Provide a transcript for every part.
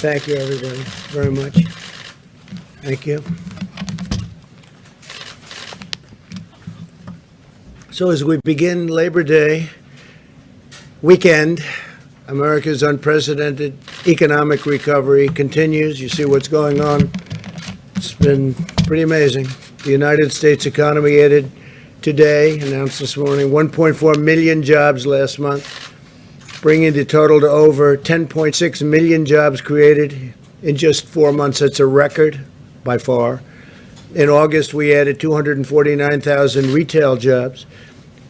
Thank you, everybody, very much. Thank you. So as we begin Labor Day weekend, America's unprecedented economic recovery continues. You see what's going on. It's been pretty amazing. The United States economy added today, announced this morning, 1.4 million jobs last month, bringing the total to over 10.6 million jobs created in just 4 months. That's a record by far. In August, we added 249,000 retail jobs,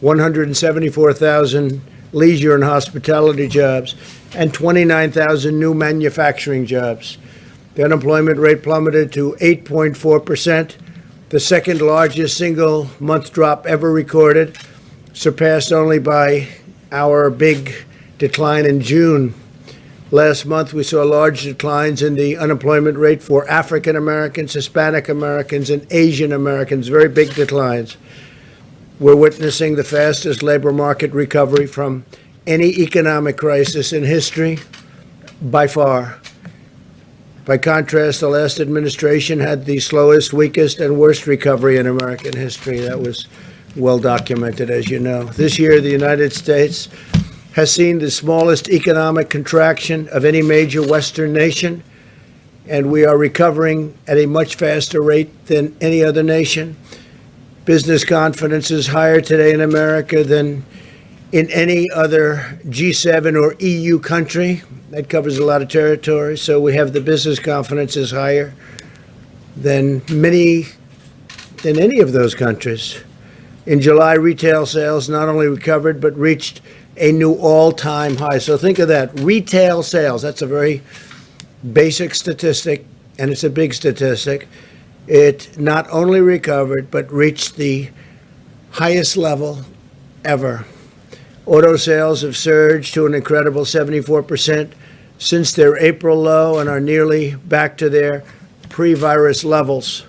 174,000 leisure and hospitality jobs, and 29,000 new manufacturing jobs. The unemployment rate plummeted to 8.4%, the second largest single month drop ever recorded, surpassed only by our big decline in June. Last month, we saw large declines in the unemployment rate for African Americans, Hispanic Americans, and Asian Americans, very big declines. We're witnessing the fastest labor market recovery from any economic crisis in history, by far. By contrast, the last administration had the slowest, weakest, and worst recovery in American history. That was well documented, as you know. This year, the United States has seen the smallest economic contraction of any major Western nation, and we are recovering at a much faster rate than any other nation. Business confidence is higher today in America than in any other G7 or EU country. That covers a lot of territory. So we have the business confidence is higher than any of those countries. In July, retail sales not only recovered, but reached a new all-time high. So think of that. Retail sales, that's a very basic statistic, and it's a big statistic. It not only recovered, but reached the highest level ever. Auto sales have surged to an incredible 74% since their April low and are nearly back to their pre-virus levels.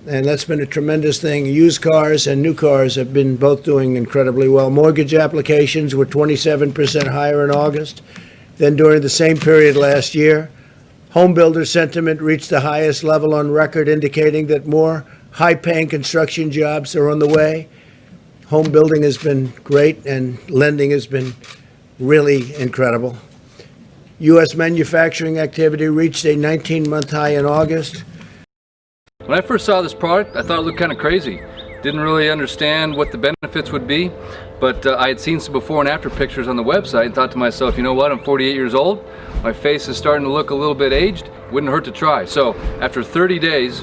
And that's been a tremendous thing. Used cars and new cars have been both doing incredibly well. Mortgage applications were 27% higher in August than during the same period last year. Home builder sentiment reached the highest level on record, indicating that more high-paying construction jobs are on the way. Home building has been great, and lending has been really incredible. U.S. manufacturing activity reached a 19-month high in August. When I first saw this product, I thought it looked kind of crazy. Didn't really understand what the benefits would be, but I had seen some before and after pictures on the website and thought to myself, you know what, I'm 48 years old, my face is starting to look a little bit aged, wouldn't hurt to try. So after 30 days,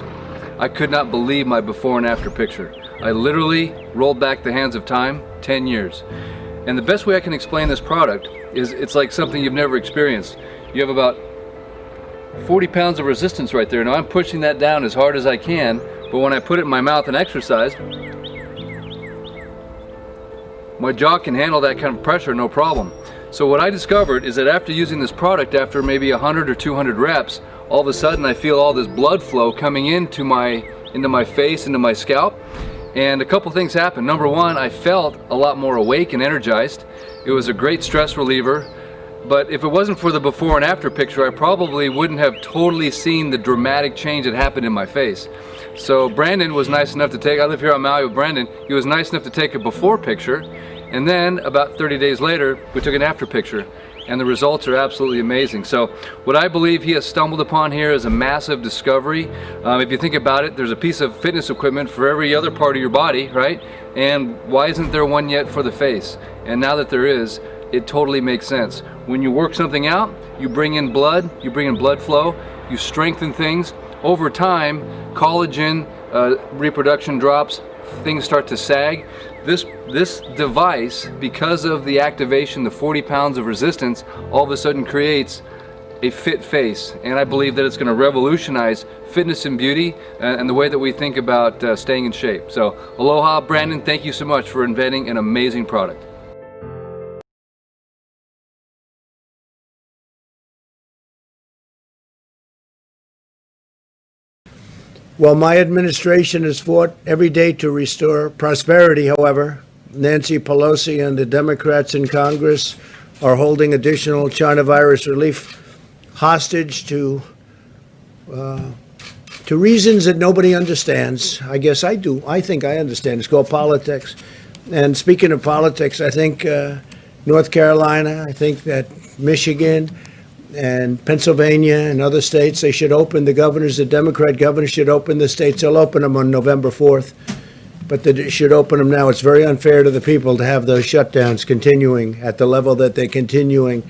I could not believe my before and after picture. I literally rolled back the hands of time 10 years. And the best way I can explain this product is it's like something you've never experienced. You have about 40 pounds of resistance right there. Now I'm pushing that down as hard as I can, but when I put it in my mouth and exercise, my jaw can handle that kind of pressure no problem. So what I discovered is that after using this product, after maybe 100 or 200 reps, all of a sudden I feel all this blood flow coming into my face, into my scalp. And a couple things happened. Number one, I felt a lot more awake and energized. It was a great stress reliever. But if it wasn't for the before and after picture, I probably wouldn't have totally seen the dramatic change that happened in my face. So Brandon was nice enough to take, I live here on Maui with Brandon, he was nice enough to take a before picture, and then about 30 days later, we took an after picture, and the results are absolutely amazing. So what I believe he has stumbled upon here is a massive discovery. If you think about it, there's a piece of fitness equipment for every other part of your body, right? And why isn't there one yet for the face? And now that there is, it totally makes sense. When you work something out, you bring in blood flow, you strengthen things. Over time, collagen, reproduction drops, things start to sag. This device, because of the activation, the 40 pounds of resistance, all of a sudden creates a fit face. And I believe that it's going to revolutionize fitness and beauty and the way that we think about staying in shape. So aloha, Brandon, thank you so much for inventing an amazing product. While my administration has fought every day to restore prosperity, however, Nancy Pelosi and the Democrats in Congress are holding additional China virus relief hostage to reasons that nobody understands. I guess I do. I think I understand. It's called politics. And speaking of politics, I think North Carolina, I think that Michigan and Pennsylvania and other states, they should open, the governors, the Democrat governors should open the states. They'll open them on November 4th, but they should open them now. It's very unfair to the people to have those shutdowns continuing at the level that they're continuing.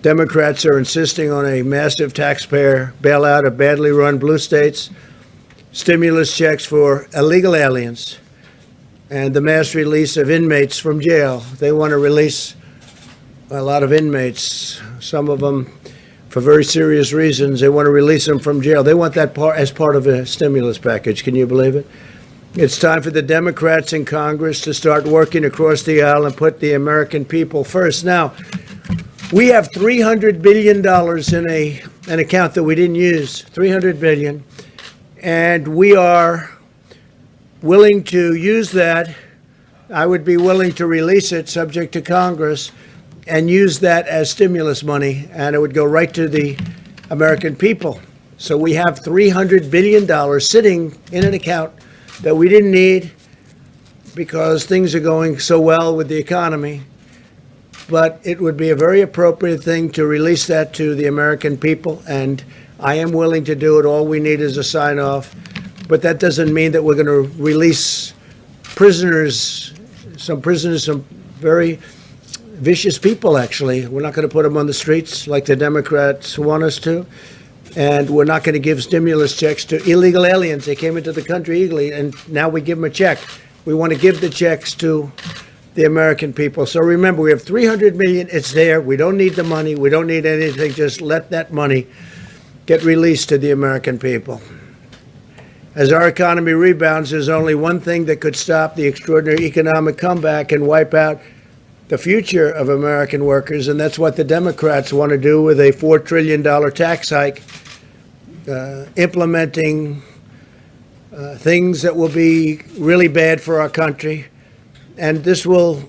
Democrats are insisting on a massive taxpayer bailout of badly run blue states, stimulus checks for illegal aliens, and the mass release of inmates from jail. They want to release a lot of inmates, some of them for very serious reasons. They want to release them from jail. They want that part as part of a stimulus package. Can you believe it? It's time for the Democrats in Congress to start working across the aisle and put the American people first. Now, we have $300 billion in an account that we didn't use, $300 billion, and we are willing to use that. I would be willing to release it, subject to Congress, and use that as stimulus money, and it would go right to the American people. So we have $300 billion sitting in an account that we didn't need because things are going so well with the economy. But it would be a very appropriate thing to release that to the American people, and I am willing to do it. All we need is a sign-off. But that doesn't mean that we're going to release prisoners, some very vicious people, actually. We're not going to put them on the streets like the Democrats want us to. And we're not going to give stimulus checks to illegal aliens. They came into the country illegally, and now we give them a check. We want to give the checks to the American people. So remember, we have $300 million. It's there. We don't need the money. We don't need anything. Just let that money get released to the American people. As our economy rebounds, there's only one thing that could stop the extraordinary economic comeback and wipe out the future of American workers, and that's what the Democrats want to do with a $4 trillion tax hike, implementing things that will be really bad for our country. And this will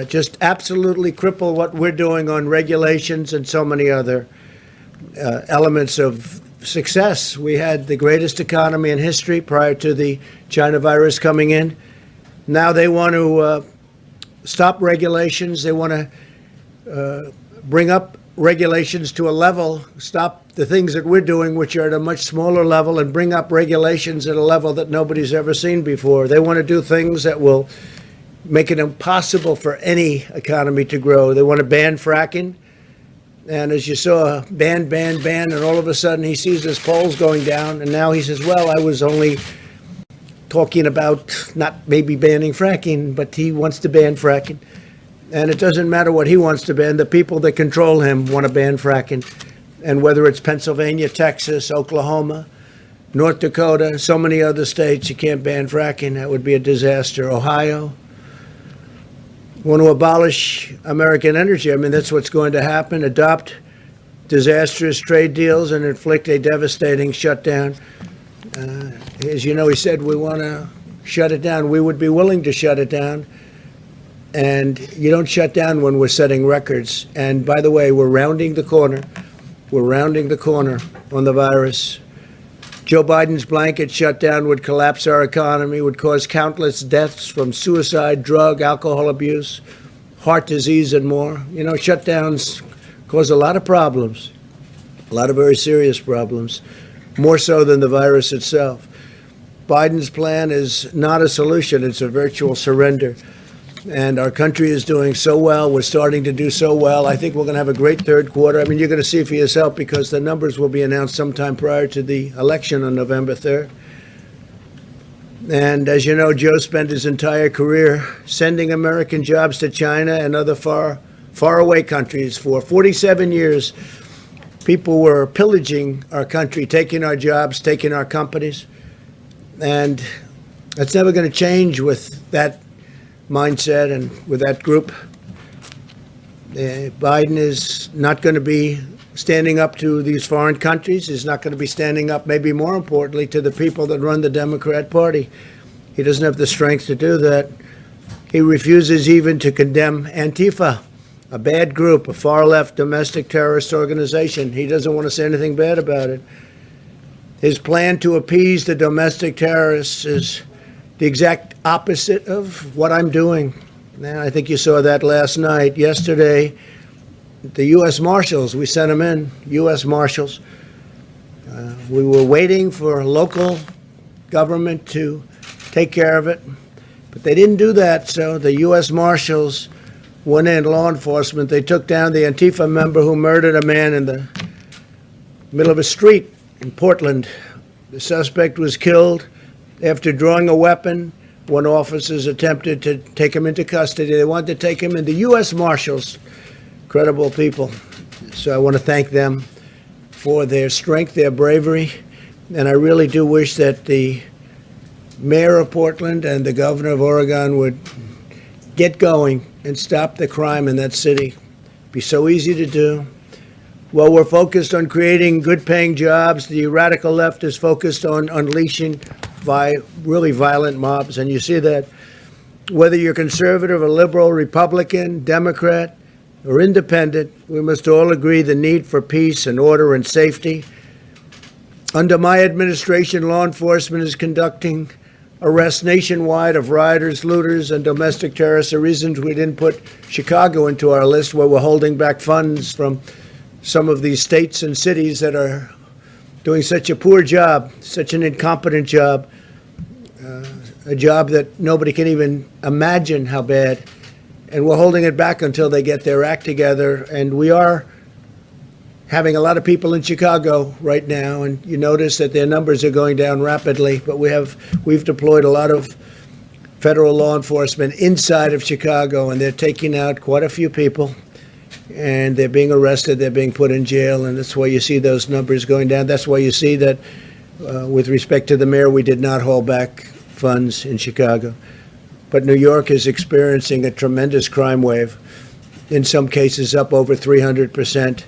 just absolutely cripple what we're doing on regulations and so many other elements of success. We had the greatest economy in history prior to the China virus coming in. Now they want to stop regulations. They want to bring up regulations to a level, stop the things that we're doing, which are at a much smaller level, and bring up regulations at a level that nobody's ever seen before. They want to do things that will make it impossible for any economy to grow. They want to ban fracking. And as you saw, ban, and all of a sudden he sees his polls going down, and now he says, well, I was only talking about not maybe banning fracking, but he wants to ban fracking. And it doesn't matter what he wants to ban. The people that control him want to ban fracking. And whether it's Pennsylvania, Texas, Oklahoma, North Dakota, so many other states, you can't ban fracking. That would be a disaster. Ohio want to abolish American energy. I mean, that's what's going to happen. Adopt disastrous trade deals and inflict a devastating shutdown. As you know, he said, we want to shut it down. We would be willing to shut it down. And you don't shut down when we're setting records. And by the way, we're rounding the corner. We're rounding the corner on the virus. Joe Biden's blanket shutdown would collapse our economy, would cause countless deaths from suicide, drug, alcohol abuse, heart disease, and more. You know, shutdowns cause a lot of problems, a lot of very serious problems, more so than the virus itself. Biden's plan is not a solution. It's a virtual surrender. And our country is doing so well. We're starting to do so well. I think we're going to have a great third quarter. I mean, you're going to see for yourself because the numbers will be announced sometime prior to the election on November 3rd. And as you know, Joe spent his entire career sending American jobs to China and other far-away countries. For 47 years, people were pillaging our country, taking our jobs, taking our companies. And that's never going to change with that mindset and with that group. Biden is not going to be standing up to these foreign countries. He's not going to be standing up, maybe more importantly, to the people that run the Democrat Party. He doesn't have the strength to do that. He refuses even to condemn Antifa, a bad group, a far-left domestic terrorist organization. He doesn't want to say anything bad about it. His plan to appease the domestic terrorists is the exact opposite of what I'm doing. And I think you saw that last night. Yesterday, the U.S. Marshals, we sent them in, U.S. Marshals. We were waiting for local government to take care of it, but they didn't do that, so the U.S. Marshals went in, law enforcement. They took down the Antifa member who murdered a man in the middle of a street in Portland. The suspect was killed after drawing a weapon when officers attempted to take him into custody. They wanted to take him in. The U.S. Marshals, credible people. So I want to thank them for their strength, their bravery, and I really do wish that the mayor of Portland and the governor of Oregon would get going and stop the crime in that city. It'd be so easy to do. Well, we're focused on creating good-paying jobs. The radical left is focused on unleashing really violent mobs, and you see that whether you're conservative or liberal, Republican, Democrat, or independent, we must all agree the need for peace and order and safety. Under my administration, law enforcement is conducting arrests nationwide of rioters, looters, and domestic terrorists. The reasons we didn't put Chicago into our list, where we're holding back funds from some of these states and cities that are doing such a poor job, such an incompetent job, a job that nobody can even imagine how bad. And we're holding it back until they get their act together. And we are having a lot of people in Chicago right now, and you notice that their numbers are going down rapidly. But we've deployed a lot of federal law enforcement inside of Chicago, and they're taking out quite a few people. And they're being arrested, they're being put in jail, and that's why you see those numbers going down. That's why you see that, with respect to the mayor, we did not hold back funds in Chicago. But New York is experiencing a tremendous crime wave, in some cases up over 300%,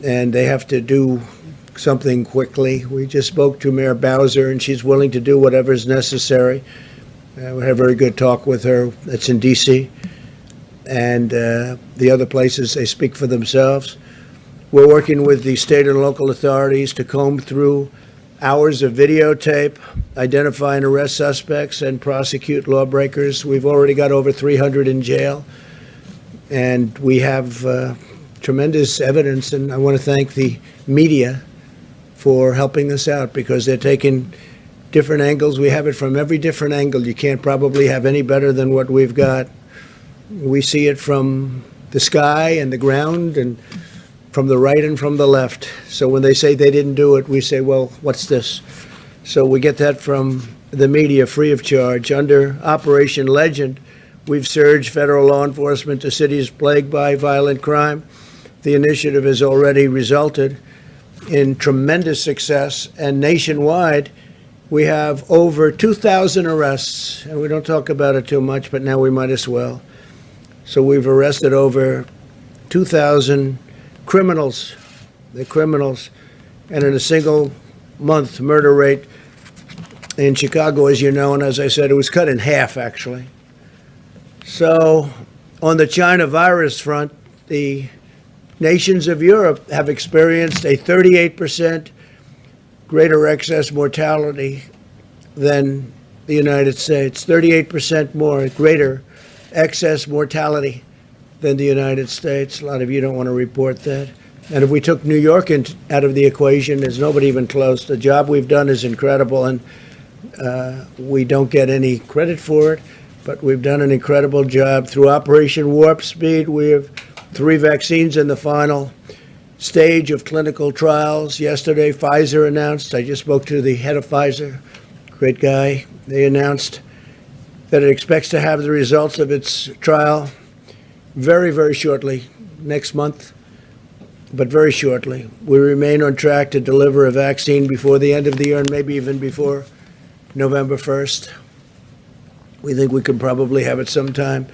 and they have to do something quickly. We just spoke to Mayor Bowser, and she's willing to do whatever is necessary. We had a very good talk with her. That's in D.C., and the other places, they speak for themselves. We're working with the state and local authorities to comb through hours of videotape, identify and arrest suspects, and prosecute lawbreakers. We've already got over 300 in jail, and we have tremendous evidence, and I want to thank the media for helping us out, because they're taking different angles. We have it from every different angle. You can't probably have any better than what we've got. We see it from the sky and the ground, and from the right and from the left. So when they say they didn't do it, we say, well, what's this? So we get that from the media free of charge. Under Operation Legend, we've surged federal law enforcement to cities plagued by violent crime. The initiative has already resulted in tremendous success, and nationwide, we have over 2,000 arrests, and we don't talk about it too much, but now we might as well. So we've arrested over 2,000 criminals. They're criminals. And in a single month, murder rate in Chicago, as you know, and as I said, it was cut in half, actually. So on the China virus front, the nations of Europe have experienced a 38% greater excess mortality than the United States, 38% more greater excess mortality than the United States. A lot of you don't want to report that. And if we took New York out of the equation, there's nobody even close. The job we've done is incredible, and we don't get any credit for it, but we've done an incredible job. Through Operation Warp Speed, we have 3 vaccines in the final stage of clinical trials. Yesterday, Pfizer announced, I just spoke to the head of Pfizer, great guy. They announced that it expects to have the results of its trial very, very shortly, next month, but very shortly. We remain on track to deliver a vaccine before the end of the year, and maybe even before November 1st. We think we could probably have it sometime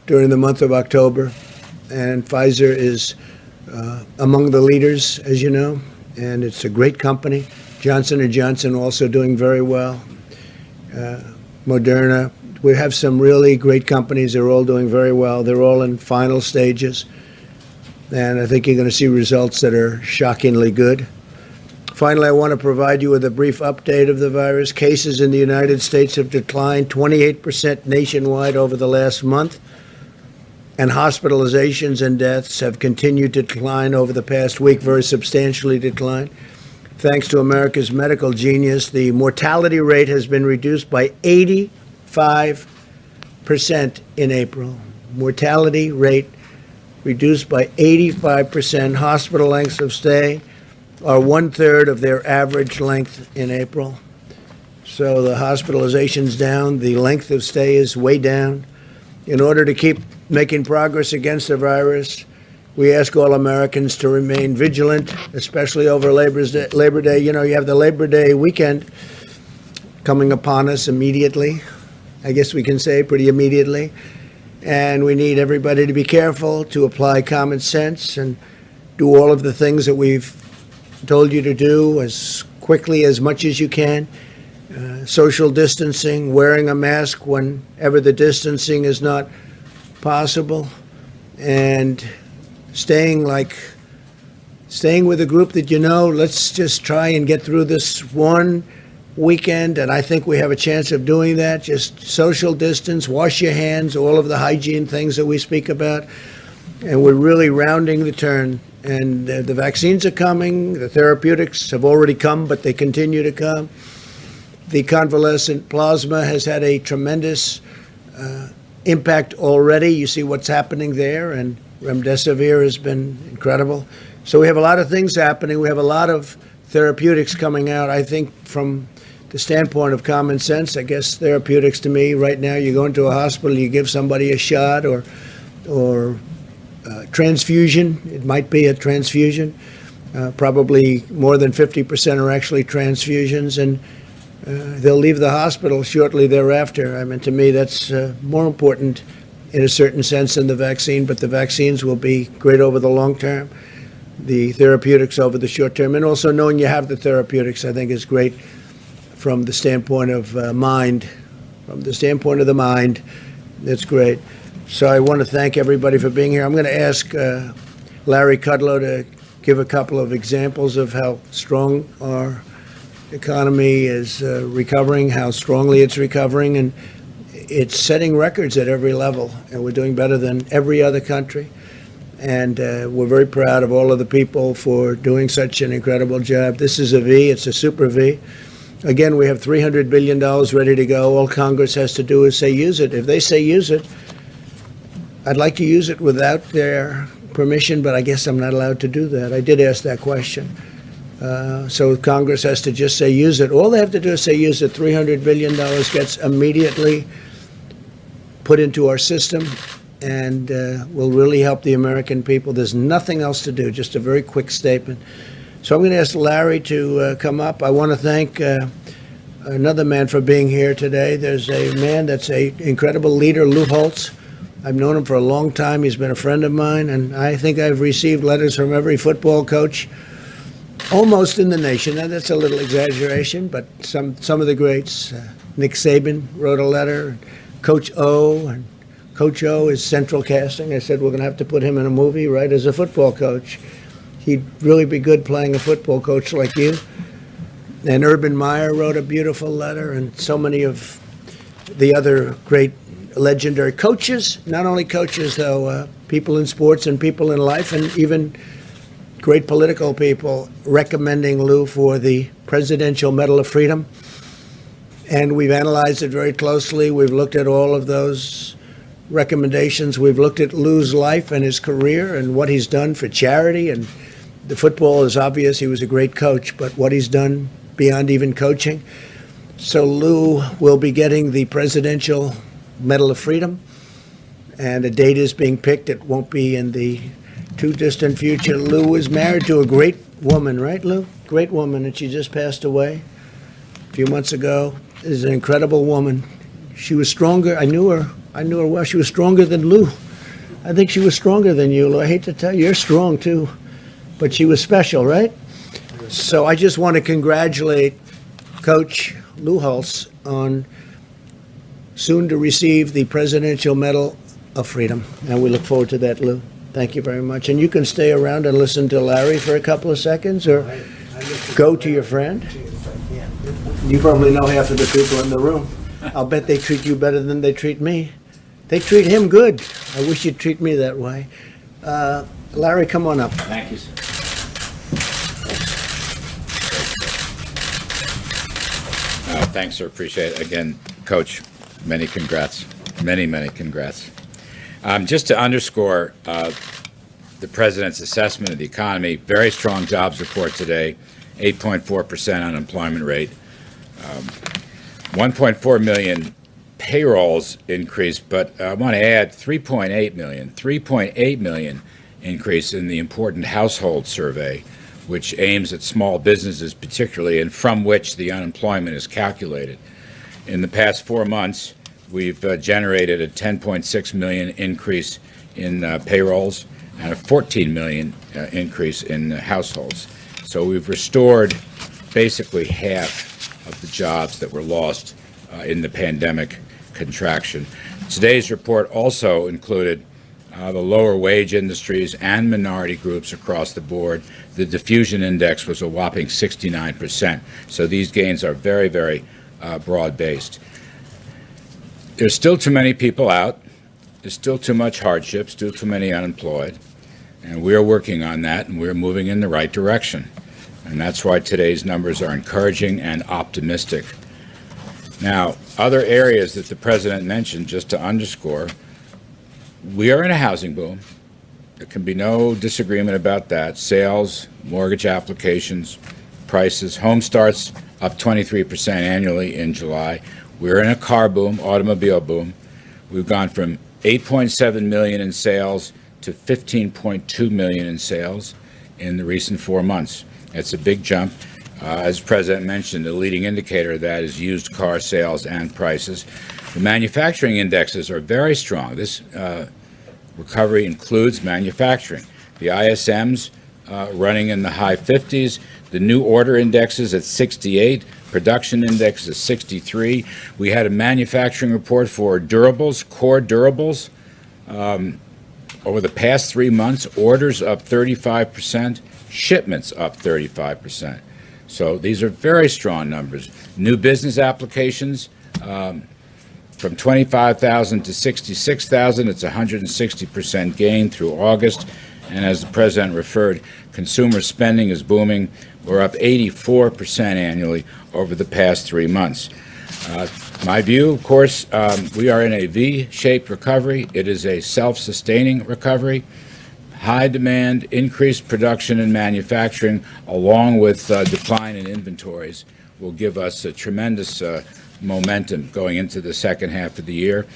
during the month of October. And Pfizer is among the leaders, as you know, and it's a great company. Johnson & Johnson also doing very well. Moderna. We have some really great companies. They're all doing very well. They're all in final stages. and I think you're going to see results that are shockingly good. Finally, I want to provide you with a brief update of the virus. Cases in the United States have declined 28% nationwide over the last month, and hospitalizations and deaths have continued to decline over the past week, very substantially declined. Thanks to America's medical genius, the mortality rate has been reduced by 85% in April. Mortality rate reduced by 85%. Hospital lengths of stay are 1/3 of their average length in April. So the hospitalization's down, the length of stay is way down. In order to keep making progress against the virus, we ask all Americans to remain vigilant, especially over Labor Day. You know, you have the Labor Day weekend coming upon us immediately. I guess we can say pretty immediately. And we need everybody to be careful, to apply common sense, and do all of the things that we've told you to do as quickly, as much as you can. Social distancing, wearing a mask whenever the distancing is not possible, and staying with a group that you know. Let's just try and get through this one weekend, and I think we have a chance of doing that. Just social distance, wash your hands, all of the hygiene things that we speak about, and we're really rounding the turn. And the vaccines are coming, the therapeutics have already come, but they continue to come. The convalescent plasma has had a tremendous impact already. You see what's happening there, and remdesivir has been incredible. So we have a lot of things happening. We have a lot of therapeutics coming out. I think from the standpoint of common sense, I guess therapeutics to me right now, you go into a hospital, you give somebody a shot or transfusion. It might be a transfusion. Probably more than 50% are actually transfusions, and they'll leave the hospital shortly thereafter. I mean, to me, that's more important in a certain sense than the vaccine, but the vaccines will be great over the long term, the therapeutics over the short term, and also knowing you have the therapeutics, I think, is great from the standpoint of mind. From the standpoint of the mind, it's great. So I want to thank everybody for being here. I'm going to ask Larry Kudlow to give a couple of examples of how strong our economy is recovering, how strongly it's recovering, and it's setting records at every level, and we're doing better than every other country. And we're very proud of all of the people for doing such an incredible job. This is a V, it's a super V. Again, we have $300 billion ready to go. All Congress has to do is say use it. If they say use it, I'd like to use it without their permission, but I guess I'm not allowed to do that. I did ask that question. So Congress has to just say use it. All they have to do is say use it. $300 billion gets immediately put into our system and will really help the American people. There's nothing else to do, just a very quick statement. So I'm going to ask Larry to come up. I want to thank another man for being here today. There's a man that's an incredible leader, Lou Holtz. I've known him for a long time. He's been a friend of mine, and I think I've received letters from every football coach almost in the nation. Now, that's a little exaggeration, but some of the greats. Nick Saban wrote a letter. Coach O, and Coach O is central casting. I said we're going to have to put him in a movie, right, as a football coach. He'd really be good playing a football coach like you. And Urban Meyer wrote a beautiful letter, and so many of the other great legendary coaches, not only coaches, though, people in sports and people in life, and even great political people recommending Lou for the Presidential Medal of Freedom. And we've analyzed it very closely. We've looked at all of those recommendations. We've looked at Lou's life and his career and what he's done for charity. And the football is obvious. He was a great coach, but what he's done beyond even coaching. So Lou will be getting the Presidential Medal of Freedom, and a date is being picked. It won't be in the too distant future. Lou is married to a great woman, right, Lou? Great woman, and she just passed away a few months ago. Is an incredible woman. She was stronger. I knew her well. She was stronger than Lou. I think she was stronger than you, Lou. I hate to tell you, you're strong too, but she was special, right? So I just want to congratulate Coach Lou Holtz on soon to receive the Presidential Medal of Freedom, and we look forward to that, Lou. Thank you very much. And you can stay around and listen to Larry for a couple of seconds, or go to your friend. You probably know half of the people in the room. I'll bet they treat you better than they treat me. They treat him good. I wish you'd treat me that way. Larry, come on up. Thank you, sir. Thanks, sir. Appreciate it. Again, Coach, many congrats. Many congrats. Just to underscore the President's assessment of the economy, very strong jobs report today, 8.4% unemployment rate, 1.4 million payrolls increase, but I want to add 3.8 million increase in the important household survey, which aims at small businesses particularly, and from which the unemployment is calculated. In the past 4 months, we've generated a 10.6 million increase in payrolls and a 14 million increase in households. So we've restored basically half of the jobs that were lost in the pandemic contraction. Today's report also included the lower wage industries and minority groups across the board. The diffusion index was a whopping 69%. So these gains are very broad-based. There's still too many people out. There's still too much hardship, still too many unemployed. And we're working on that, and we're moving in the right direction. And that's why today's numbers are encouraging and optimistic. Now, other areas that the President mentioned, just to underscore, we are in a housing boom. There can be no disagreement about that. Sales, mortgage applications, prices, home starts up 23% annually in July. We're in a car boom, automobile boom. We've gone from 8.7 million in sales to 15.2 million in sales in the recent 4 months. It's a big jump. As the President mentioned, the leading indicator of that is used car sales and prices. The manufacturing indexes are very strong. This recovery includes manufacturing. The ISM's running in the high 50s. The new order index is at 68. Production index is 63. We had a manufacturing report for durables, core durables. Over the past 3 months, orders up 35%, shipments up 35%. So these are very strong numbers. New business applications from 25,000 to 66,000. It's a 160% gain through August. And as the President referred, consumer spending is booming. We're up 84% annually over the past 3 months. My view, of course, we are in a V-shaped recovery. It is a self-sustaining recovery. High demand, increased production and manufacturing, along with decline in inventories, will give us a tremendous momentum going into the second half of the year.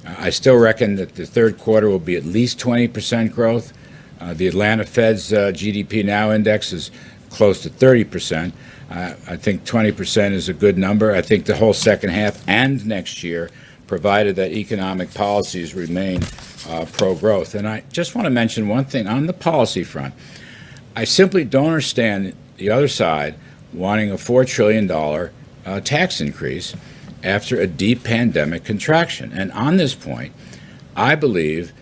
I still reckon that the third quarter will be at least 20% growth. The Atlanta Fed's GDP Now index is close to 30%. I think 20% is a good number. I think the whole second half and next year, provided that economic policies remain pro-growth. And I just want to mention one thing on the policy front. I simply don't understand the other side wanting a $4 trillion tax increase after a deep pandemic contraction. And on this point, I believe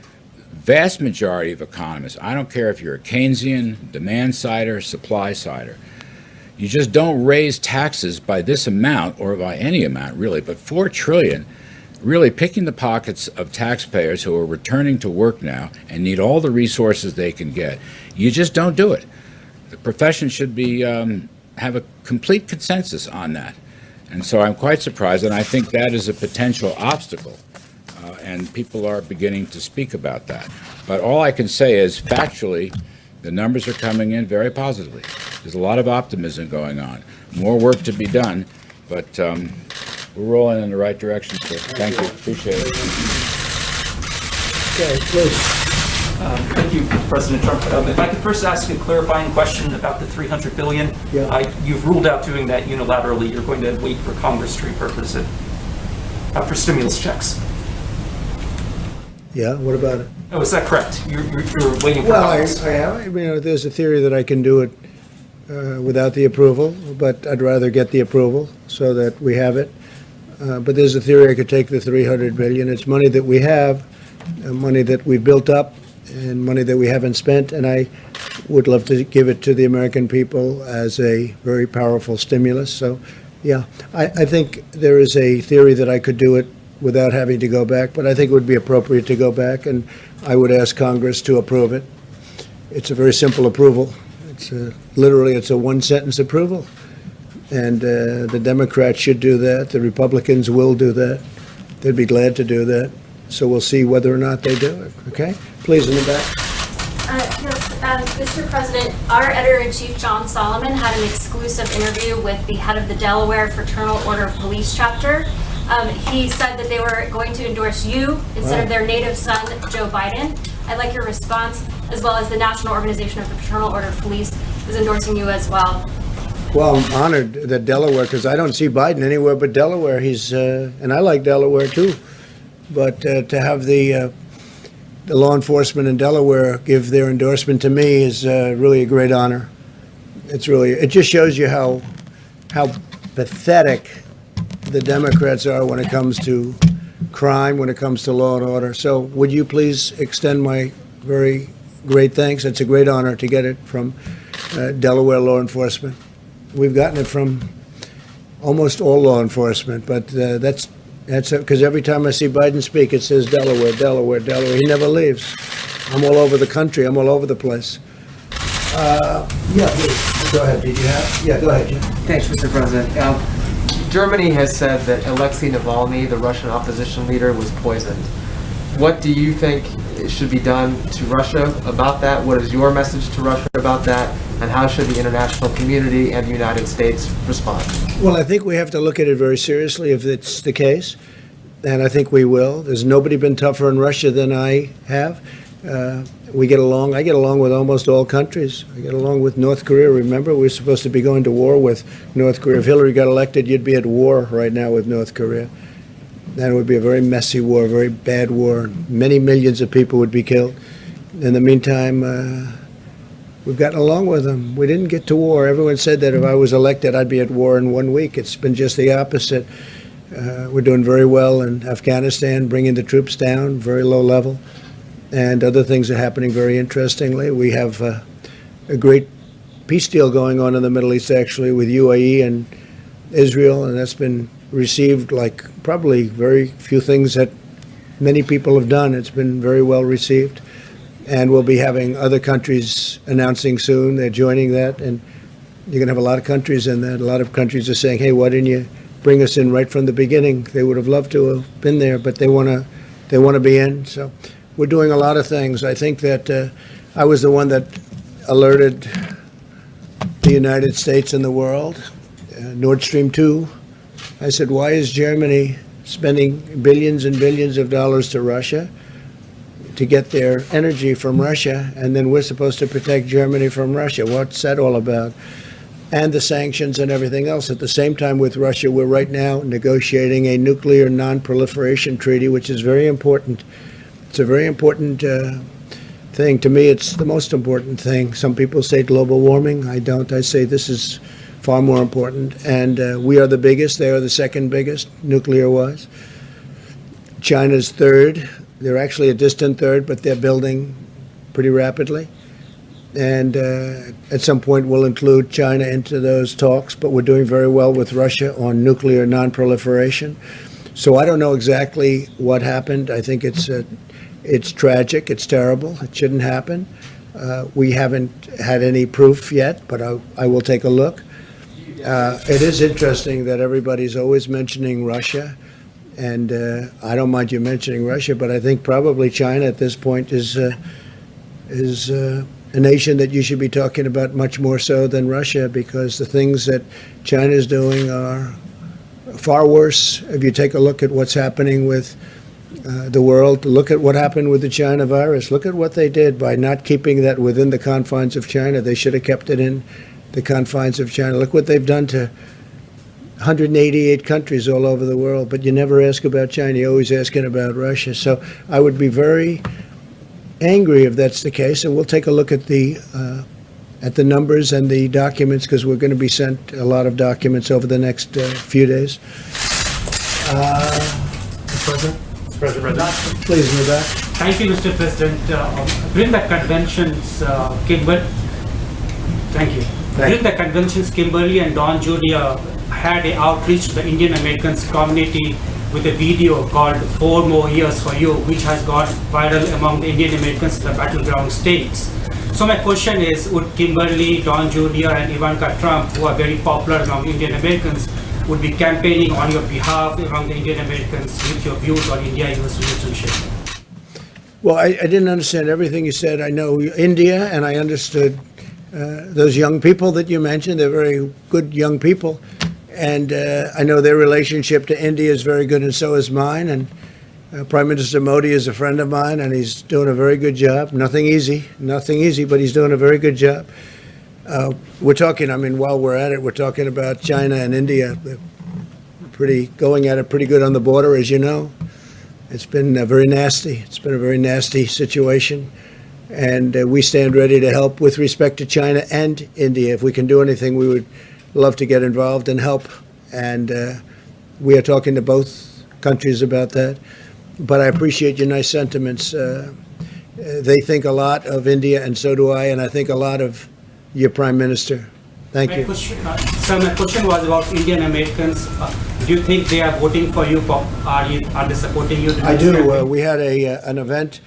vast majority of economists, I don't care if you're a Keynesian, demand sider, supply sider, you just don't raise taxes by this amount or by any amount really, but $4 trillion, really picking the pockets of taxpayers who are returning to work now and need all the resources they can get. You just don't do it. The profession should be have a complete consensus on that. And so I'm quite surprised, and I think that is a potential obstacle. And people are beginning to speak about that. But all I can say is, factually, the numbers are coming in very positively. There's a lot of optimism going on. More work to be done, but we're rolling in the right direction, sir. Thank you. Appreciate it. Okay, please. Thank you, President Trump. If I could first ask a clarifying question about the $300 billion. Yeah. You've ruled out doing that unilaterally. You're going to wait for Congress to repurpose it for stimulus checks. Yeah, what about it? Oh, is that correct? You're waiting for Well, Congress? there's a theory that I can do it without the approval, but I'd rather get the approval so that we have it. But there's a theory I could take the $300 billion. It's money that we have, money that we built up and money that we haven't spent, and I would love to give it to the American people as a very powerful stimulus. So, yeah, I think there is a theory that I could do it without having to go back, but I think it would be appropriate to go back, and I would ask Congress to approve it. It's a very simple approval. Literally, it's a one-sentence approval, and the Democrats should do that. The Republicans will do that. They'd be glad to do that. So we'll see whether or not they do it. Okay? Please, in the back. Mr. President, our editor-in-chief, John Solomon, had an exclusive interview with the head of the Delaware Fraternal Order of Police chapter. He said that they were going to endorse you instead of their native son, Joe Biden. I'd like your response, as well as the National Organization of the Fraternal Order of Police is endorsing you as well. Well, I'm honored that Delaware, because I don't see Biden anywhere but Delaware. And I like Delaware too. But to have the law enforcement in Delaware give their endorsement to me is really a great honor. It just shows you how pathetic the Democrats are when it comes to crime, when it comes to law and order. So would you please extend my very great thanks? It's a great honor to get it from Delaware law enforcement. We've gotten it from almost all law enforcement, but that's because every time I see Biden speak, it says Delaware, Delaware, Delaware. He never leaves. I'm all over the country. I'm all over the place. Yeah, please. Go ahead. Did you have? Yeah, go ahead, Jim. Thanks, Mr. President. Germany has said that Alexei Navalny, the Russian opposition leader, was poisoned. What do you think should be done to Russia about that? What is your message to Russia about that? And how should the international community and the United States respond? Well, I think we have to look at it very seriously if it's the case, and I think we will. There's nobody been tougher in Russia than I have. We get along. I get along with almost all countries. I get along with North Korea. Remember, we're supposed to be going to war with North Korea. If Hillary got elected, you'd be at war right now with North Korea. That would be a very messy war, a very bad war. Many millions of people would be killed. In the meantime, we've gotten along with them. We didn't get to war. Everyone said that if I was elected, I'd be at war in 1 week. It's been just the opposite. We're doing very well in Afghanistan, bringing the troops down, very low level. And other things are happening very interestingly. We have a great peace deal going on in the Middle East, actually, with UAE and Israel, and that's been received like probably very few things that many people have done. It's been very well received. And we'll be having other countries announcing soon they're joining that. And you're going to have a lot of countries in that. A lot of countries are saying, hey, why didn't you bring us in right from the beginning? They would have loved to have been there, but they want to be in. So we're doing a lot of things. I think that I was the one that alerted the United States and the world, Nord Stream 2. I said, why is Germany spending billions and billions of dollars to Russia to get their energy from Russia, and then we're supposed to protect Germany from Russia? What's that all about? And the sanctions and everything else. At the same time with Russia, we're right now negotiating a nuclear non-proliferation treaty, which is very important. It's a very important thing. To me, it's the most important thing. Some people say global warming. I don't. I say this is far more important. And we are the biggest. They are the second biggest, nuclear-wise. China's third. They're actually a distant third, but they're building pretty rapidly. And at some point, we'll include China into those talks. But we're doing very well with Russia on nuclear non-proliferation. So I don't know exactly what happened. I think it's tragic. It's terrible. It shouldn't happen. We haven't had any proof yet, but I will take a look. It is interesting that everybody's always mentioning Russia, and I don't mind you mentioning Russia, but I think probably China at this point is a nation that you should be talking about much more so than Russia, because the things that China is doing are far worse. If you take a look at what's happening with the world, look at what happened with the China virus. Look at what they did by not keeping that within the confines of China. They should have kept it in the confines of China. Look what they've done to 188 countries all over the world. But you never ask about China. You're always asking about Russia. So I would be very angry if that's the case. And we'll take a look at the numbers and the documents, because we're going to be sent a lot of documents over the next few days. President? Please, in the back. Thank you, Mr. President. During the conventions, During the conventions, Kimberly and Don Jr. had an outreach to the Indian Americans community with a video called 4 More Years for You, which has gone viral among the Indian Americans in the battleground states. So my question is, would Kimberly, Don Jr. and Ivanka Trump, who are very popular among Indian Americans, would be campaigning on your behalf among the Indian Americans with your views on India-US relationship? Well, I didn't understand everything you said. I know India, and I understood those young people that you mentioned. They're very good young people. And I know their relationship to India is very good, and so is mine. And Prime Minister Modi is a friend of mine, and he's doing a very good job. Nothing easy, but he's doing a very good job. We're talking, I mean, while we're at it, we're talking about China and India going at it pretty good on the border, as you know. It's been very nasty. It's been a very nasty situation. And we stand ready to help with respect to China and India. If we can do anything, we would love to get involved and help. And we are talking to both countries about that. But I appreciate your nice sentiments. They think a lot of India, and so do I, and I think a lot of your Prime Minister. Thank you. Sir, my question was about Indian Americans. Do you think they are voting for you? Are they supporting you? I do. We had an event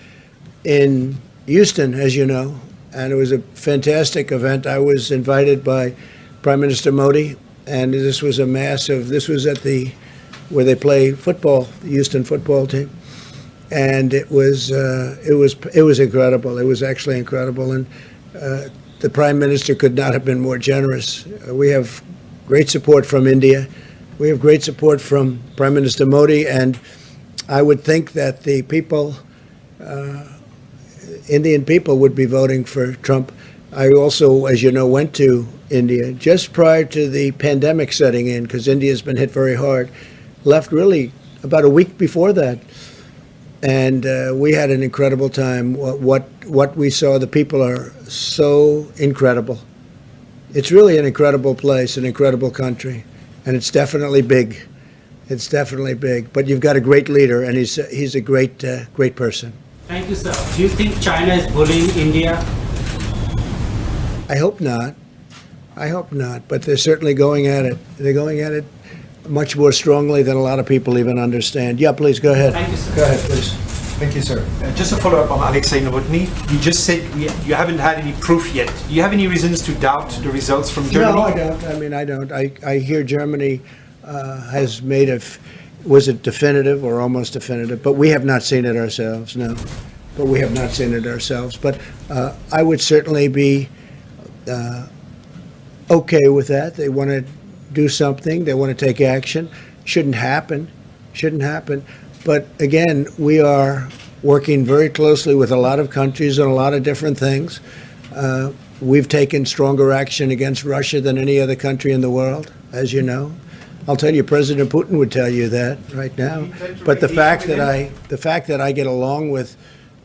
in Houston, as you know, and it was a fantastic event. I was invited by Prime Minister Modi, and this was this was at where they play football, the Houston football team, and it was incredible. It was actually incredible, and the Prime Minister could not have been more generous. We have great support from India. We have great support from Prime Minister Modi, and I would think that the people, Indian people, would be voting for Trump. I also, as you know, went to India just prior to the pandemic setting in, because India's been hit very hard. Left really about a week before that, and we had an incredible time. What we saw, the people are so incredible. It's really an incredible place, an incredible country, and it's definitely big. It's definitely big. But you've got a great leader, and he's a great person. Thank you, sir. Do you think China is bullying India? I hope not. I hope not. But they're certainly going at it. They're going at it much more strongly than a lot of people even understand. Yeah, please, go ahead. Thank you, sir. Go ahead, please. Thank you, sir. Just a follow-up on Alexei Novotny. You just said you haven't had any proof yet. Do you have any reasons to doubt the results from Germany? No, I don't. I mean, I don't. I hear Germany has made was it definitive or almost definitive? But we have not seen it ourselves, no. But we have not seen it ourselves. But I would certainly be okay with that. They want to do something. They want to take action. Shouldn't happen. Shouldn't happen. But again, we are working very closely with a lot of countries on a lot of different things. We've taken stronger action against Russia than any other country in the world, as you know. I'll tell you, President Putin would tell you that right now. But the fact that I get along with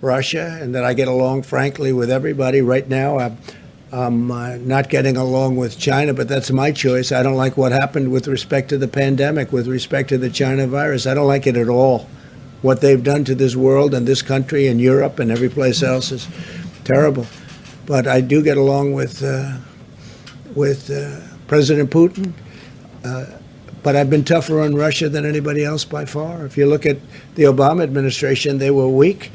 Russia and that I get along, frankly, with everybody right now, I'm not getting along with China, but that's my choice. I don't like what happened with respect to the pandemic, with respect to the China virus. I don't like it at all. What they've done to this world and this country and Europe and every place else is terrible. But I do get along with President Putin. But I've been tougher on Russia than anybody else by far. If you look at the Obama administration, they were weak.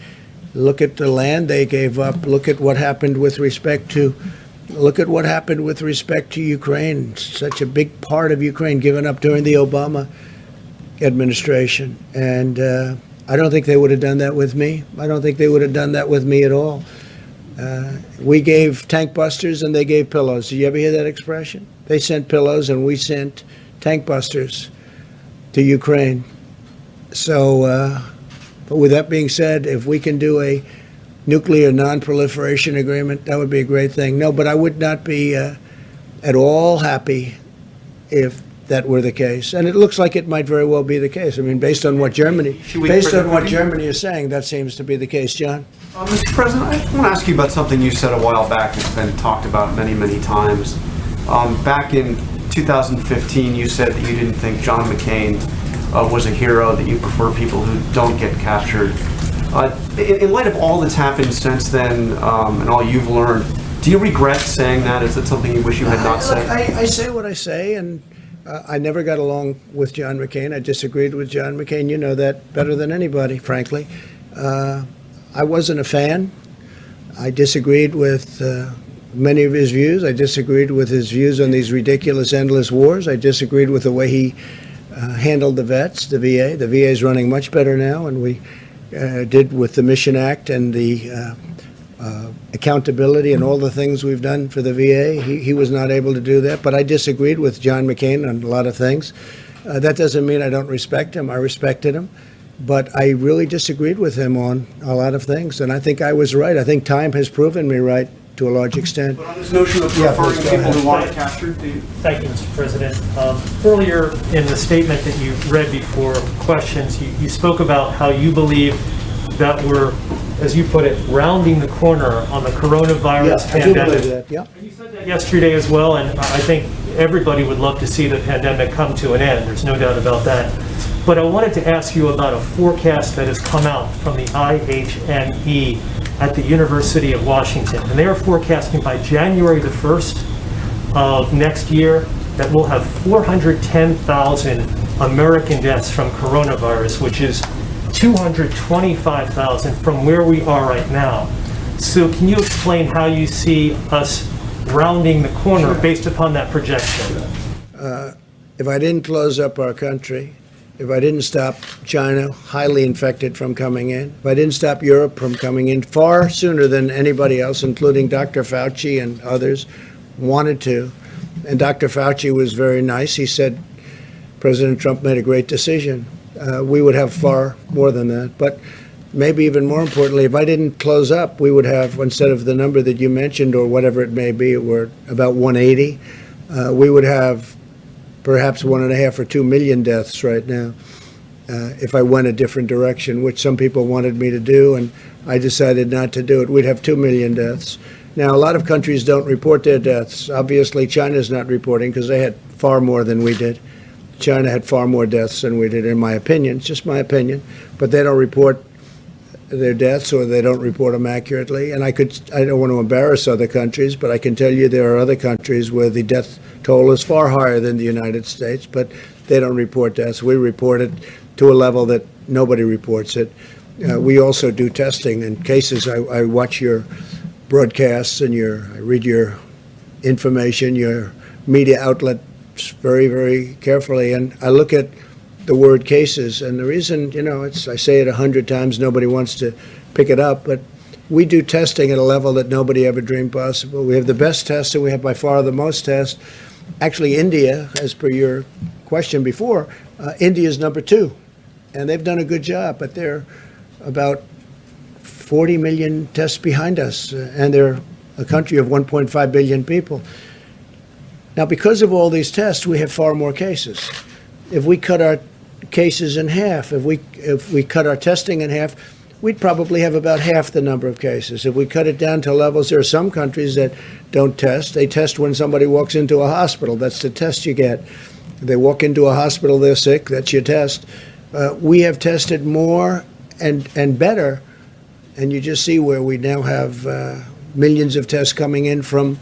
Look at the land they gave up. Look at what happened with respect to Ukraine. Such a big part of Ukraine given up during the Obama administration. And I don't think they would have done that with me. I don't think they would have done that with me at all. We gave tank busters and they gave pillows. Did you ever hear that expression? They sent pillows and we sent tank busters to Ukraine. So, but with that being said, if we can do a nuclear non-proliferation agreement, that would be a great thing. No, but I would not be at all happy if that were the case. And it looks like it might very well be the case. I mean, based on what Germany is saying, that seems to be the case. John? Mr. President, I want to ask you about something you said a while back. It's been talked about many, many times. Back in 2015, you said that you didn't think John McCain was a hero, that you prefer people who don't get captured. In light of all that's happened since then and all you've learned, do you regret saying that? Is it something you wish you had not said? I say what I say, and I never got along with John McCain. I disagreed with John McCain. You know that better than anybody, frankly. I wasn't a fan. I disagreed with many of his views. I disagreed with his views on these ridiculous, endless wars. I disagreed with the way he handled the vets, the VA. The VA is running much better now, and we did with the Mission Act and the accountability and all the things we've done for the VA. He was not able to do that, but I disagreed with John McCain on a lot of things. That doesn't mean I don't respect him. I respected him, but I really disagreed with him on a lot of things, and I think I was right. I think time has proven me right to a large extent. But on this notion of preferring people who aren't captured, do you? Thank you, Mr. President. Earlier in the statement that you read before questions, you spoke about how you believe that we're, as you put it, rounding the corner on the coronavirus pandemic. I do believe that, yeah. You said that yesterday as well, and I think everybody would love to see the pandemic come to an end. There's no doubt about that. But I wanted to ask you about a forecast that has come out from the IHNE at the University of Washington. And they are forecasting by January the 1st of next year that we'll have 410,000 American deaths from coronavirus, which is 225,000 from where we are right now. So can you explain how you see us rounding the corner based upon that projection? If I didn't close up our country, if I didn't stop China, highly infected, from coming in, if I didn't stop Europe from coming in far sooner than anybody else, including Dr. Fauci and others, wanted to, and Dr. Fauci was very nice. He said President Trump made a great decision. We would have far more than that. But maybe even more importantly, if I didn't close up, we would have, instead of the number that you mentioned or whatever it may be, we're about 180, we would have perhaps 1.5 or 2 million deaths right now if I went a different direction, which some people wanted me to do, and I decided not to do it. We'd have 2 million deaths. Now, a lot of countries don't report their deaths. Obviously, China's not reporting because they had far more than we did. China had far more deaths than we did, in my opinion. It's just my opinion. But they don't report their deaths, or they don't report them accurately. And I don't want to embarrass other countries, but I can tell you there are other countries where the death toll is far higher than the United States, but they don't report deaths. We report it to a level that nobody reports it. We also do testing in cases. I watch your broadcasts and I read your information, your media outlets very, very carefully, and I look at the word cases, and the reason, I say it 100 times, nobody wants to pick it up, but we do testing at a level that nobody ever dreamed possible. We have the best tests, and we have by far the most tests. Actually, India, as per your question before, India is number 2, and they've done a good job, but they're about 40 million tests behind us, and they're a country of 1.5 billion people. Now, because of all these tests, we have far more cases. If we cut our cases in half, if we cut our testing in half, we'd probably have about half the number of cases. If we cut it down to levels, there are some countries that don't test. They test when somebody walks into a hospital. That's the test you get. They walk into a hospital, they're sick, that's your test. We have tested more and better, and you just see where we now have millions of tests coming in from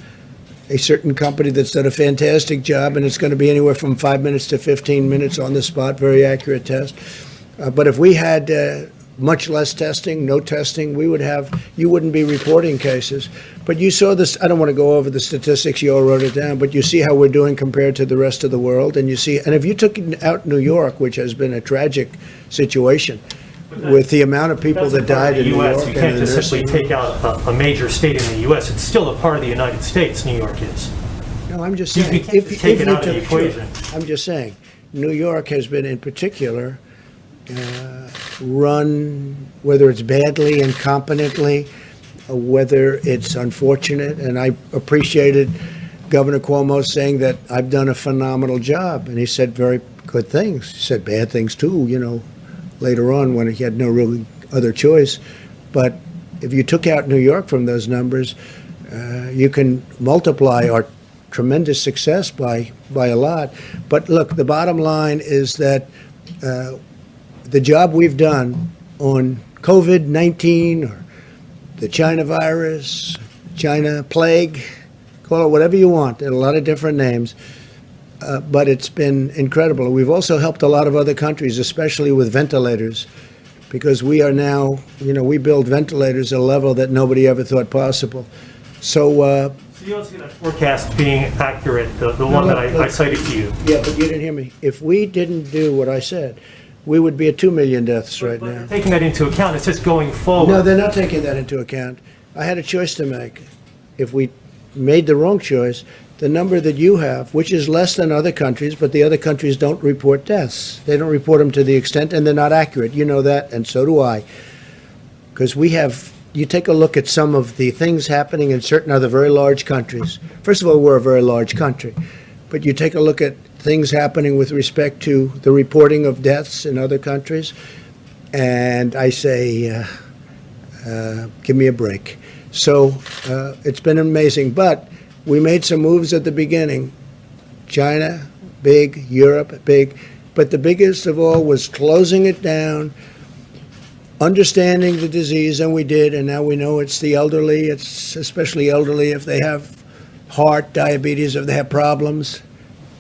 a certain company that's done a fantastic job, and it's going to be anywhere from 5 minutes to 15 minutes on the spot, very accurate test. But if we had much less testing, no testing, you wouldn't be reporting cases. But you saw this, I don't want to go over the statistics, you all wrote it down, but you see how we're doing compared to the rest of the world, and if you took out New York, which has been a tragic situation, with the amount of people that died in New York. You can't just simply take out a major state in the U.S. It's still a part of the United States, New York is. No, I'm just saying. You can't take it out of the equation. I'm just saying, New York has been in particular run, whether it's badly, incompetently, whether it's unfortunate, and I appreciated Governor Cuomo saying that I've done a phenomenal job, and he said very good things. He said bad things too, later on when he had no really other choice. But if you took out New York from those numbers, you can multiply our tremendous success by a lot. But look, the bottom line is that the job we've done on COVID-19 or the China virus, China plague, call it whatever you want. There are a lot of different names, but it's been incredible. We've also helped a lot of other countries, especially with ventilators, because we are now, we build ventilators at a level that nobody ever thought possible. So you don't see that forecast being accurate, the one that I cited to you? Yeah, but you didn't hear me. If we didn't do what I said, we would be at 2 million deaths right now. Taking that into account, it's just going forward. No, they're not taking that into account. I had a choice to make. If we made the wrong choice, the number that you have, which is less than other countries, but the other countries don't report deaths. They don't report them to the extent, and they're not accurate. You know that, and so do I. Because you take a look at some of the things happening in certain other very large countries. First of all, we're a very large country. But you take a look at things happening with respect to the reporting of deaths in other countries, and I say, give me a break. So it's been amazing. But we made some moves at the beginning. China, big. Europe, big. But the biggest of all was closing it down, understanding the disease, and we did, and now we know it's the elderly. It's especially elderly if they have heart, diabetes, if they have problems.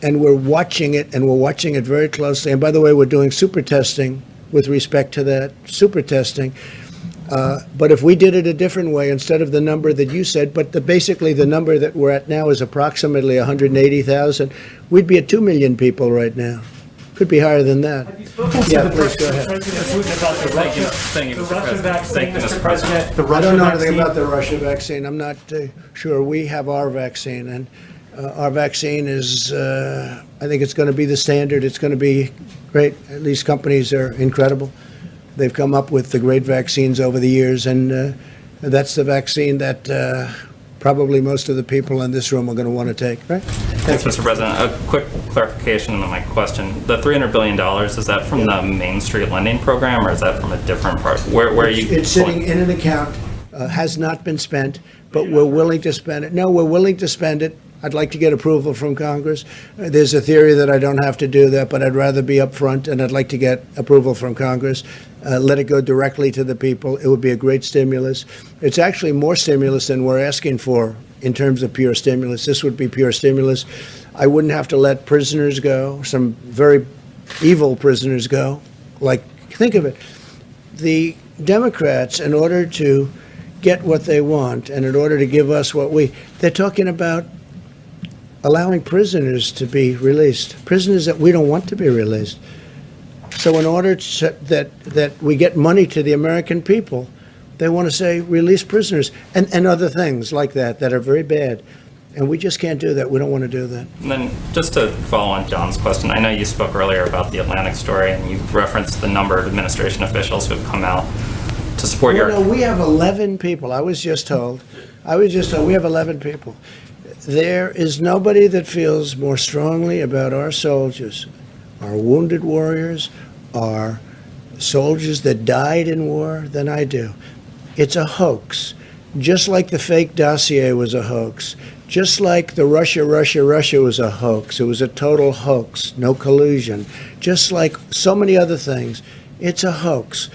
And we're watching it, and we're watching it very closely. And by the way, we're doing super testing with respect to that, super testing. But if we did it a different way, instead of the number that you said, but basically the number that we're at now is approximately 180,000, we'd be at 2 million people right now. Could be higher than that. Have you spoken to Yeah, the please go ahead. President Putin about the Russian vaccine, Mr. President? The I Russian don't know anything vaccine? about the Russia vaccine. I'm not sure. We have our vaccine, and our vaccine is, I think it's going to be the standard. It's going to be great. These companies are incredible. They've come up with the great vaccines over the years, and that's the vaccine that probably most of the people in this room are going to want to take, right? Thanks, Mr. President. A quick clarification on my question. The $300 billion, is that from the Main Street lending program, or is that from a different part? Where are you? It's sitting in an account, has not been spent, but we're willing to spend it. No, we're willing to spend it. I'd like to get approval from Congress. There's a theory that I don't have to do that, but I'd rather be upfront, and I'd like to get approval from Congress. Let it go directly to the people. It would be a great stimulus. It's actually more stimulus than we're asking for in terms of pure stimulus. This would be pure stimulus. I wouldn't have to let prisoners go, some very evil prisoners go. Like, think of it. The Democrats, in order to get what they want and in order to give us they're talking about allowing prisoners to be released, prisoners that we don't want to be released. So in order that we get money to the American people, they want to say release prisoners and other things like that are very bad. And we just can't do that. We don't want to do that. And then just to follow on John's question, I know you spoke earlier about the Atlantic story, and you referenced the number of administration officials who have come out to support your... No, we have 11 people. I was just told we have 11 people. There is nobody that feels more strongly about our soldiers, our wounded warriors, our soldiers that died in war than I do. It's a hoax. Just like the fake dossier was a hoax. Just like the Russia was a hoax. It was a total hoax, no collusion. Just like so many other things, it's a hoax.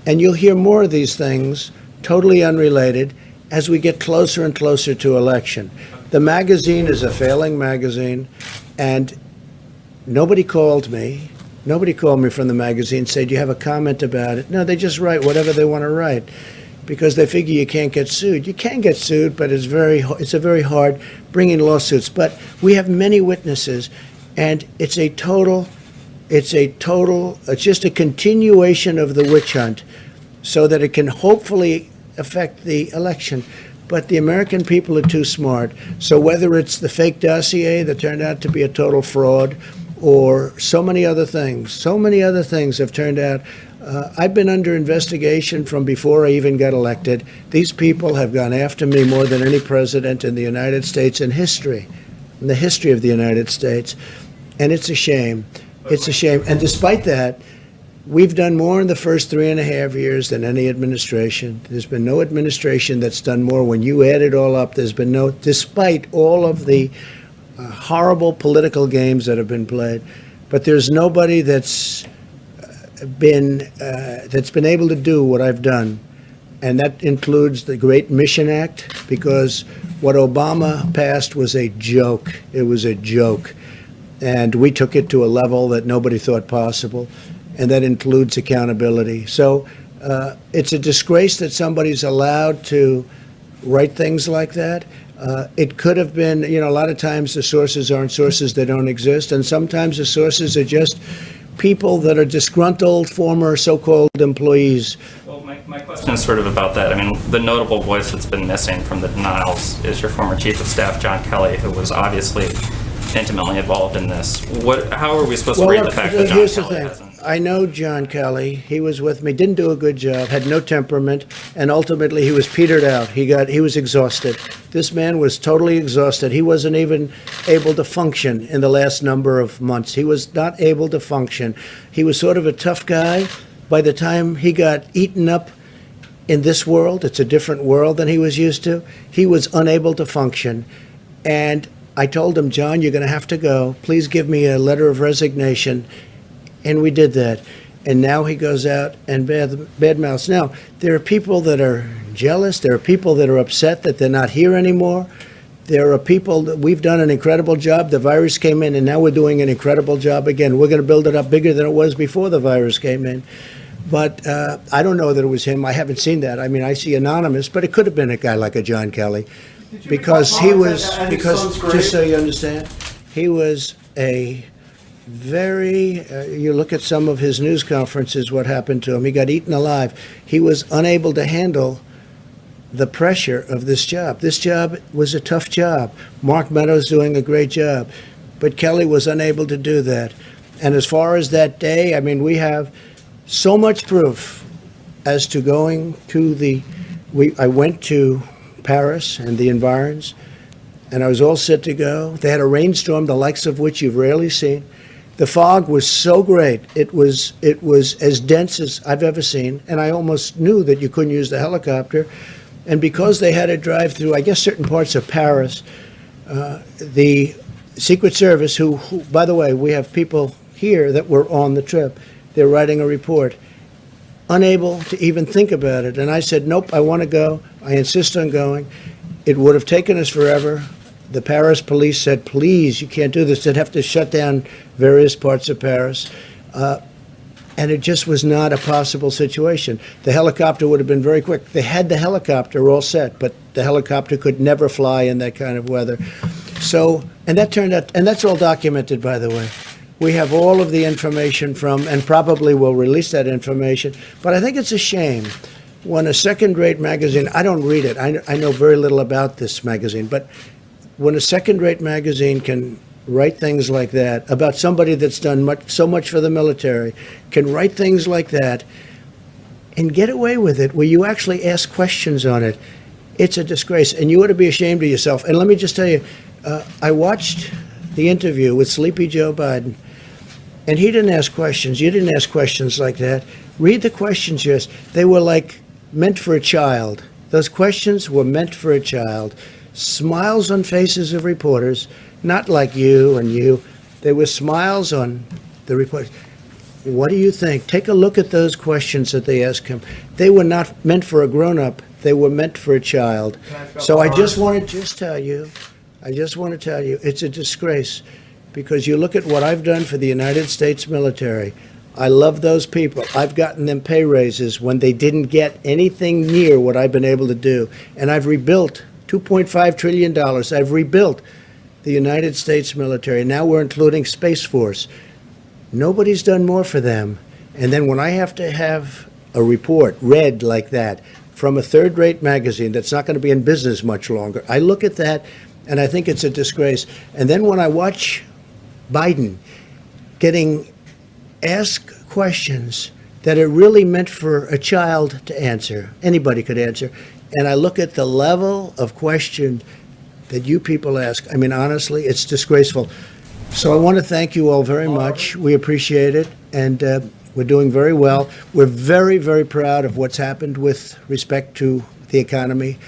And you'll hear more of these things, totally unrelated, as we get closer and closer to election. The magazine is a failing magazine, and nobody called me. Nobody called me from the magazine and said, "Do you have a comment about it?" No, they just write whatever they want to write because they figure you can't get sued. You can get sued, but it's a very hard bringing lawsuits. But we have many witnesses, and it's just a continuation of the witch hunt so that it can hopefully affect the election. But the American people are too smart. So whether it's the fake dossier that turned out to be a total fraud or so many other things have turned out. I've been under investigation from before I even got elected. These people have gone after me more than any president in the United States in the history of the United States. And it's a shame. It's a shame. And despite that, we've done more in the first 3.5 years than any administration. There's been no administration that's done more. When you add it all up, there's been no, despite all of the horrible political games that have been played, but there's nobody that's that's been able to do what I've done, and that includes the Great Mission Act, because what Obama passed was a joke. It was a joke. And we took it to a level that nobody thought possible, and that includes accountability. So it's a disgrace that somebody's allowed to write things like that. It could have been, a lot of times the sources aren't sources that don't exist, and sometimes the sources are just people that are disgruntled former so-called employees. Well, my question is sort of about that. I mean, the notable voice that's been missing from the denials is your former chief of staff, John Kelly, who was obviously intimately involved in this. How are we supposed to read the fact that John Kelly hasn't? I know John Kelly. He was with me, didn't do a good job, had no temperament, and ultimately he was petered out. He was exhausted. This man was totally exhausted. He wasn't even able to function in the last number of months. He was not able to function. He was sort of a tough guy. By the time he got eaten up in this world, it's a different world than he was used to, he was unable to function. And I told him, John, you're going to have to go. Please give me a letter of resignation. And we did that. And now he goes out and badmouths. Now, there are people that are jealous. There are people that are upset that they're not here anymore. There are people that we've done an incredible job. The virus came in, and now we're doing an incredible job again. We're going to build it up bigger than it was before the virus came in. But I don't know that it was him. I haven't seen that. I mean, I see anonymous, but it could have been a guy like a John Kelly. Because he was, just so you understand, he was a very, you look at some of his news conferences, what happened to him. He got eaten alive. He was unable to handle the pressure of this job. This job was a tough job. Mark Meadows doing a great job, but Kelly was unable to do that. And as far as that day, I mean, we have so much proof as to going to I went to Paris and the environs, and I was all set to go. They had a rainstorm, the likes of which you've rarely seen. The fog was so great. It was as dense as I've ever seen, and I almost knew that you couldn't use the helicopter. And because they had to drive through, I guess, certain parts of Paris, the Secret Service, who, by the way, we have people here that were on the trip. They're writing a report, unable to even think about it. And I said, nope, I want to go. I insist on going. It would have taken us forever. The Paris police said, please, you can't do this. They'd have to shut down various parts of Paris. And it just was not a possible situation. The helicopter would have been very quick. They had the helicopter all set, but the helicopter could never fly in that kind of weather. So, and that turned out, and that's all documented, by the way. We have all of the information from, and probably will release that information. But I think it's a shame when a second-rate magazine, I don't read it. I know very little about this magazine, but when a second-rate magazine can write things like that about somebody that's done so much for the military, can write things like that and get away with it, where you actually ask questions on it, it's a disgrace. And you ought to be ashamed of yourself. And let me just tell you, I watched the interview with Sleepy Joe Biden, and he didn't ask questions. You didn't ask questions like that. Read the questions, yes. They were like meant for a child. Those questions were meant for a child. Smiles on faces of reporters, not like you and you. There were smiles on the reporters. What do you think? Take a look at those questions that they asked him. They were not meant for a grown-up. They were meant for a child. So I just want to tell you, it's a disgrace, because you look at what I've done for the United States military. I love those people. I've gotten them pay raises when they didn't get anything near what I've been able to do. And I've rebuilt $2.5 trillion. I've rebuilt the United States military. Now we're including Space Force. Nobody's done more for them. And then when I have to have a report read like that from a third-rate magazine that's not going to be in business much longer, I look at that and I think it's a disgrace. And then when I watch Biden getting asked questions that are really meant for a child to answer, anybody could answer, and I look at the level of question that you people ask, I mean, honestly, it's disgraceful. So I want to thank you all very much. We appreciate it, and we're doing very well. We're very, very proud of what's happened with respect to the economy,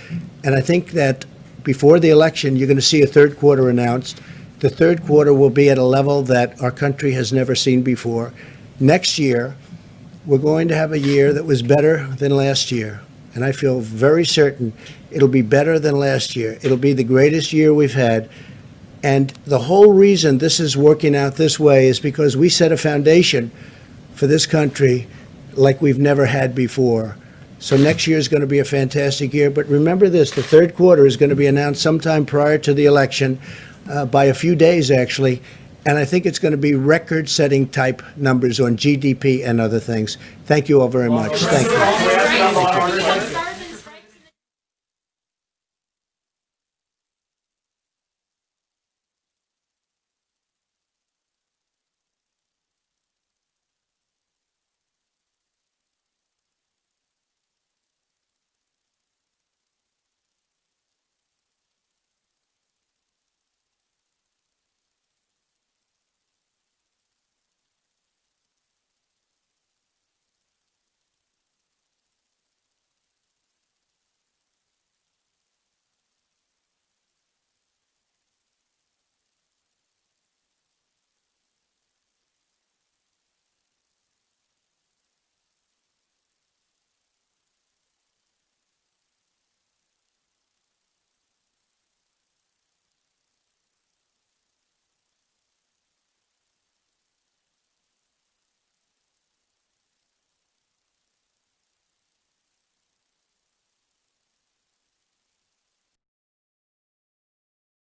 and I think that before the election, you're going to see a third quarter announced. The third quarter will be at a level that our country has never seen before. Next year, we're going to have a year that was better than last year. And I feel very certain it'll be better than last year. It'll be the greatest year we've had. And the whole reason this is working out this way is because we set a foundation for this country like we've never had before. So next year is going to be a fantastic year. But remember this, the third quarter is going to be announced sometime prior to the election, by a few days actually. And I think it's going to be record-setting type numbers on GDP and other things. Thank you all very much. Thank you.